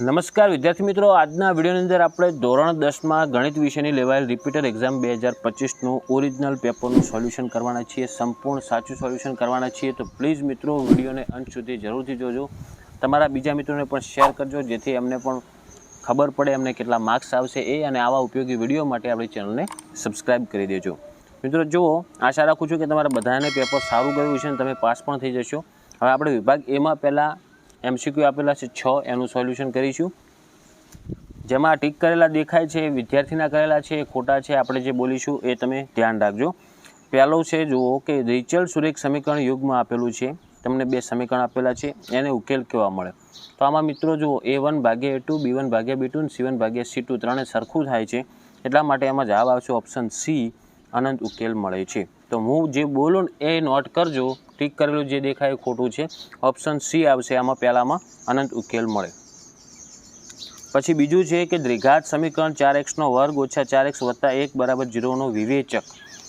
નમસ્કાર વિદ્યાર્થી મિત્રો, આજના વિડીયોની અંદર આપણે ધોરણ 10માં ગણિત વિષયની લેવાયેલ રિપીટર એક્ઝામ 2025નું ઓરિજિનલ પેપરનું સોલ્યુશન કરવાના છીએ. સંપૂર્ણ સાચું સોલ્યુશન કરવાના છીએ. તો પ્લીઝ મિત્રો વિડીયોને અંત સુધી જરૂરથી જોજો. તમારા બીજા મિત્રોને પણ શેર કરજો, જેથી એમને પણ ખબર પડે એમને કેટલા માર્ક્સ આવશે એ, અને આવા ઉપયોગી વિડીયો માટે આપણી ચેનલને સબસ્ક્રાઈબ કરી દેજો. મિત્રો જુઓ, આશા રાખું છું કે તમારા બધાને પેપર સારું ગયું છે અને તમે પાસ પણ થઈ જશો. હવે આપણે વિભાગ એમાં પહેલાં MCQ આપેલા છે 6, એનું સોલ્યુશન કરીશું. જેમાં ટીક કરેલા દેખાય છે વિદ્યાર્થીના કરેલા છે, ખોટા છે આપણે જે બોલીશું એ તમે ધ્યાન રાખજો. પહેલો છે, જુઓ કે રિચલ સુરેખ સમીકરણ યુગમાં આપેલું છે. તમને 2 સમીકરણ આપેલા છે, એને ઉકેલ કેવા મળે. તો આમાં મિત્રો જુઓ, A1 ભાગ્યા A2, B1 ભાગ્યા B2 અને C1 ભાગ્યા C2 ત્રણે સરખું થાય છે. એટલા માટે એમાં જવાબ આવશે ઓપ્શન C, અનંત ઉકેલ મળે છે. તો હું જે બોલું એ નોટ કરજો. ટીક કરેલું જે દેખાય ખોટું છે, ઓપ્શન C આવશે. આમાં પહેલામાં અનંત ઉકેલ મળે. પછી બીજું છે કે દ્વિઘાત સમીકરણ 4x² - 4x + 1 = 0 નો વિવેચક.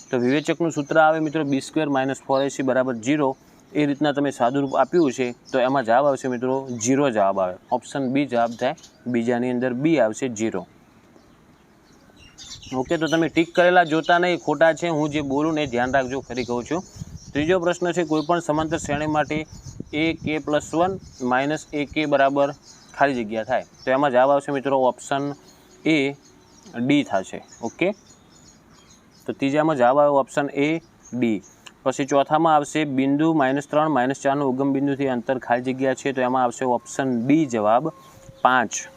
તો વિવેચકનું સૂત્ર આવે મિત્રો B² - 4AC = 0. એ રીતના તમે સાદુરૂપ આપ્યું છે, તો એમાં જવાબ આવશે મિત્રો 0 જવાબ આવે. ઓપ્શન B જવાબ થાય. બીજાની અંદર B આવશે 0. ઓકે, તો તમે ટીક કરેલા જોતા નહીં, ખોટા છે. હું જે બોલું ને એ ધ્યાન રાખજો, ફરી કહું છું. ત્રીજો પ્રશ્ન છે, કોઈપણ સમાંતર શ્રેણી માટે AK+1 - AK બરાબર ખાલી જગ્યા થાય. તો એમાં જવાબ આવશે મિત્રો ઓપ્શન A, D થશે. ઓકે, તો ત્રીજામાં જવાબ આવે ઓપ્શન A, D. પછી ચોથામાં આવશે બિંદુ -3 - 4નું ઉગમ બિંદુથી અંતર ખાલી જગ્યા છે. તો એમાં આવશે ઓપ્શન D જવાબ 5.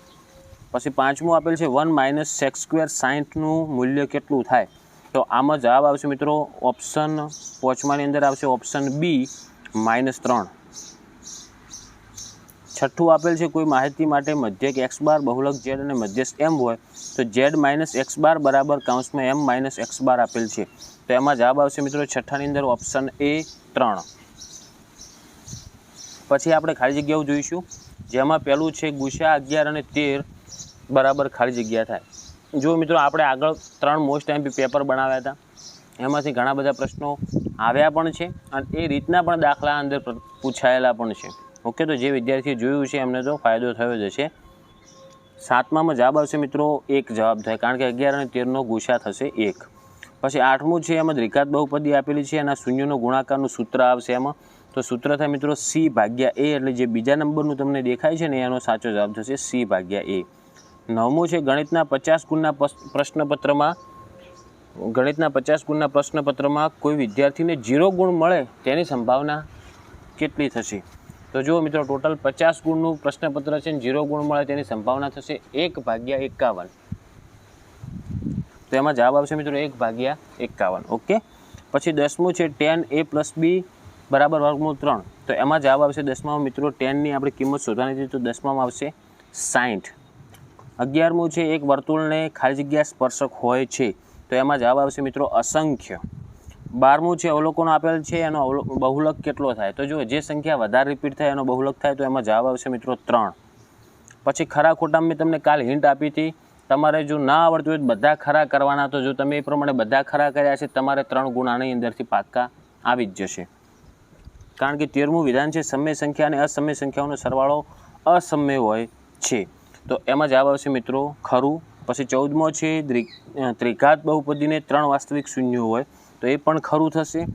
પછી પાંચમું આપેલ છે 1 - sec² 60નું મૂલ્ય કેટલું થાય. તો આમાં જવાબ આવશે મિત્રો ઓપ્શન 5માની અંદર આવશે ઓપ્શન B, -3. છઠ્ઠું આપેલ છે, કોઈ માહિતી માટે મધ્યક x બાર, બહુલક z અને મધ્યસ્થ m હોય તો z - x બાર બરાબર m - x બાર આપેલ છે. તો એમાં જવાબ આવશે મિત્રો છઠ્ઠાની અંદર ઓપ્શન A, 3. પછી આપણે ખાલી જગ્યાઓ જોઈશું, જેમાં પહેલું છે ગુસા 11 અને 13 બરાબર ખાલી જગ્યા થાય. જો મિત્રો આપણે આગળ 3 મોસ્ટ MP પેપર બનાવ્યા હતા, એમાંથી ઘણા બધા પ્રશ્નો આવ્યા પણ છે અને એ રીતના પણ દાખલા અંદર પૂછાયેલા પણ છે. ઓકે, તો જે વિદ્યાર્થીએ જોયું છે એમને તો ફાયદો થયો જ હશે. 7મામાં જવાબ આવશે મિત્રો 1 જવાબ થાય, કારણ કે 11 અને 13નો ગુસા થશે 1. પછી 8મું છે, એમાં દ્વિઘાત બહુપદી આપેલી છે, એના શૂન્યનો ગુણાકારનું સૂત્ર આવશે એમાં. તો સૂત્ર થાય મિત્રો C/A, એટલે જે બીજા નંબરનું તમને દેખાય છે ને એનો સાચો જવાબ થશે C/A. 9મું છે, ગણિતના 50 ગુણના પ્રશ્નપત્રમાં કોઈ વિદ્યાર્થીને 0 ગુણ મળે તેની સંભાવના કેટલી થશે. તો જુઓ મિત્રો, ટોટલ 50 ગુણનું પ્રશ્નપત્ર છે, 0 ગુણ મળે તેની સંભાવના થશે 1/51. તો એમાં જવાબ આવશે મિત્રો 1/51. ઓકે, પછી 10મું છે 10A + B બરાબર √3. તો એમાં જવાબ આવશે 10મામાં મિત્રો 10ની આપણે કિંમત શોધવાની હતી, તો 10મામાં આવશે 60. 11મું છે, એક વર્તુળને ખાલી જગ્યા સ્પર્શક હોય છે. તો એમાં જવાબ આવશે મિત્રો અસંખ્ય. 12મું છે, અવલોકનો આપેલ છે, એનો બહુલક કેટલો થાય. તો જો જે સંખ્યા વધારે રિપીટ થાય એનો બહુલક થાય, તો એમાં જવાબ આવશે મિત્રો 3. પછી ખરા ખોટામાં મેં તમને કાલ હિન્ટ આપી હતી, તમારે જો ના આવડતું હોય બધા ખરા કરવાના. તો જો તમે એ પ્રમાણે બધા ખરા કર્યા છે, તમારે 3 ગુણ આની અંદરથી પાક્કા આવી જ જશે. કારણ કે 13મું વિધાન છે, સમય સંખ્યા અને અસમય સંખ્યાઓનો સરવાળો અસમય હોય છે. તો એમાં જવાબ આવશે મિત્રો ખરું. પછી 14મો છે, ત્રિઘાત બહુપદીને 3 વાસ્તવિક શૂન્યો હોય, તો એ પણ ખરું થશે.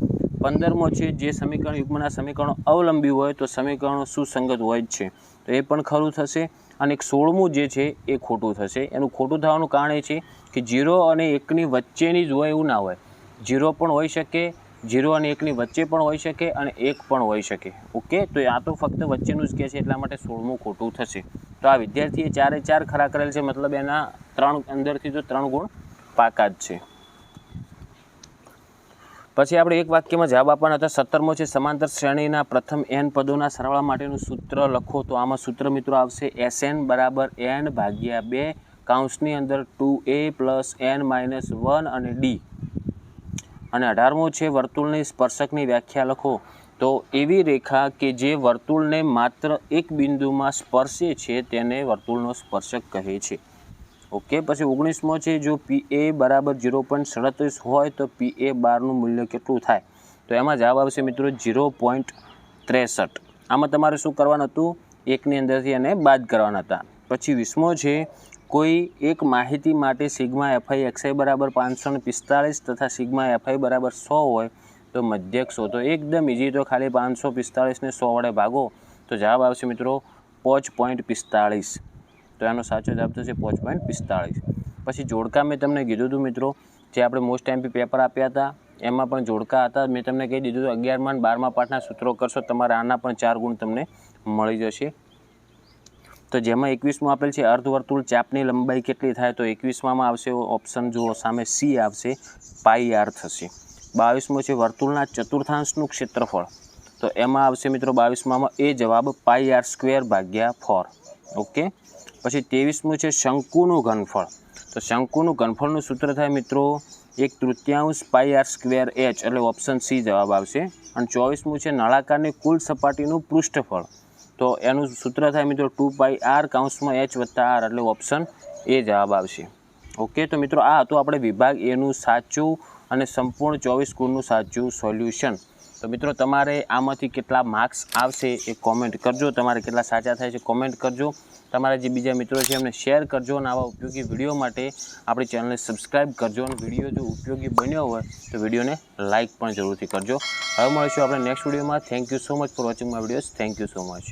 15મો છે, જે સમીકરણ યુગ્મના સમીકરણો અવલંબી હોય તો સમીકરણો સુસંગત હોય જ છે, તો એ પણ ખરું થશે. અને 16મું જે છે એ ખોટું થશે. એનું ખોટું થવાનું કારણ એ છે કે 0 અને 1ની વચ્ચેની જ હોય એવું ના હોય. 0 પણ હોઈ શકે, 0 અને 1ની વચ્ચે પણ હોઈ શકે અને 1 પણ હોઈ શકે. ઓકે, તો આ તો ફક્ત વચ્ચેનું જ કહે છે, એટલા માટે 16મું ખોટું થશે. તો આ વિદ્યાર્થીએ 4 ખરા કરેલ છે, મતલબ એના 3 અંદરથી તો 3 ગુણ પાકા જ છે. પછી આપણે એક વાક્યમાં જવાબ આપવાના હતા. 17મો છે, સમાંતર શ્રેણીના પ્રથમ n પદોના સરવાળા માટેનું સૂત્ર લખો. તો આમાં સૂત્ર મિત્રો આવશે Sn = n/2 કૌંસની અંદર 2a + n - 1 અને d. અને 18મો છે, વર્તુળની સ્પર્શકની વ્યાખ્યા લખો. તો એવી રેખા કે જે વર્તુળને માત્ર એક બિંદુમાં સ્પર્શે છે તેને વર્તુળનો સ્પર્શક કહે છે. ઓકે, પછી 19મો છે, જો PA = 0.37 હોય તો PA12નું મૂલ્ય કેટલું થાય. તો એમાં જવાબ આવશે મિત્રો 0.63. આમાં તમારે શું કરવાનું હતું, 1ની અંદરથી એને બાદ કરવાના હતા. પછી 20મો છે કોઈ એક માહિતી માટે સિગ્મા એફઆઈ એક્સઆઈ બરાબર 545 તથા સિગ્મા એફઆઈ બરાબર 100 હોય તો મધ્યક શોધો. એકદમ ઇઝી, તો ખાલી 545ને 100 વડે ભાગો તો જવાબ આવશે મિત્રો 5.45. તો એનો સાચો જવાબ થશે 5.45. પછી જોડકા મેં તમને કીધું હતું મિત્રો, જે આપણે મોસ્ટ એમપી પેપર આપ્યા હતા એમાં પણ જોડકા હતા. મેં તમને કહી દીધું હતું 11મા અને 12મા પાઠના સૂત્રો કરશો તમારે આના પણ 4 ગુણ તમને મળી જશે. તો જેમાં 21મું આપેલ છે અર્ધવર્તુળ ચાપની લંબાઈ કેટલી થાય, તો 21માં આવશે ઓપ્શન જુઓ સામે સી આવશે, પાઈ આર થશે. 22મું છે વર્તુળના ચતુર્થાંશનું ક્ષેત્રફળ, તો એમાં આવશે મિત્રો 22માં એ જવાબ પાઈ આર સ્ક્વેર ભાગ્યા 4. ઓકે. પછી 23મું છે શંકુનું ઘનફળ, તો શંકુનું ઘનફળનું સૂત્ર થાય મિત્રો 1/3 પાઈ આર સ્ક્વેર એચ, એટલે ઓપ્શન સી જવાબ આવશે. અને 24મું છે નળાકારની કુલ સપાટીનું પૃષ્ઠફળ, તો એનું સૂત્ર થાય મિત્રો 2 પાઈ આર કૌંસમાં એચ વત્તા આર, એટલે ઓપ્શન એ જવાબ આવશે. ઓકે. તો મિત્રો આ હતું આપણે વિભાગ એનું સાચું અને સંપૂર્ણ 24 ગુણનું સાચું સોલ્યુશન. તો મિત્રો તમારે આમાંથી કેટલા માર્ક્સ આવશે એ કોમેન્ટ કરજો, તમારે કેટલા સાચા થાય છે કોમેન્ટ કરજો, તમારા જે બીજા મિત્રો છે એમને શેર કરજો, અને આવા ઉપયોગી વિડીયો માટે આપણી ચેનલને સબસ્ક્રાઈબ કરજો, અને વિડીયો જો ઉપયોગી બન્યો હોય તો વિડીયોને લાઇક પણ જરૂરથી કરજો. હવે મળીશું આપણે નેક્સ્ટ વિડીયોમાં. Thank you so much for watching my videos. Thank you so much.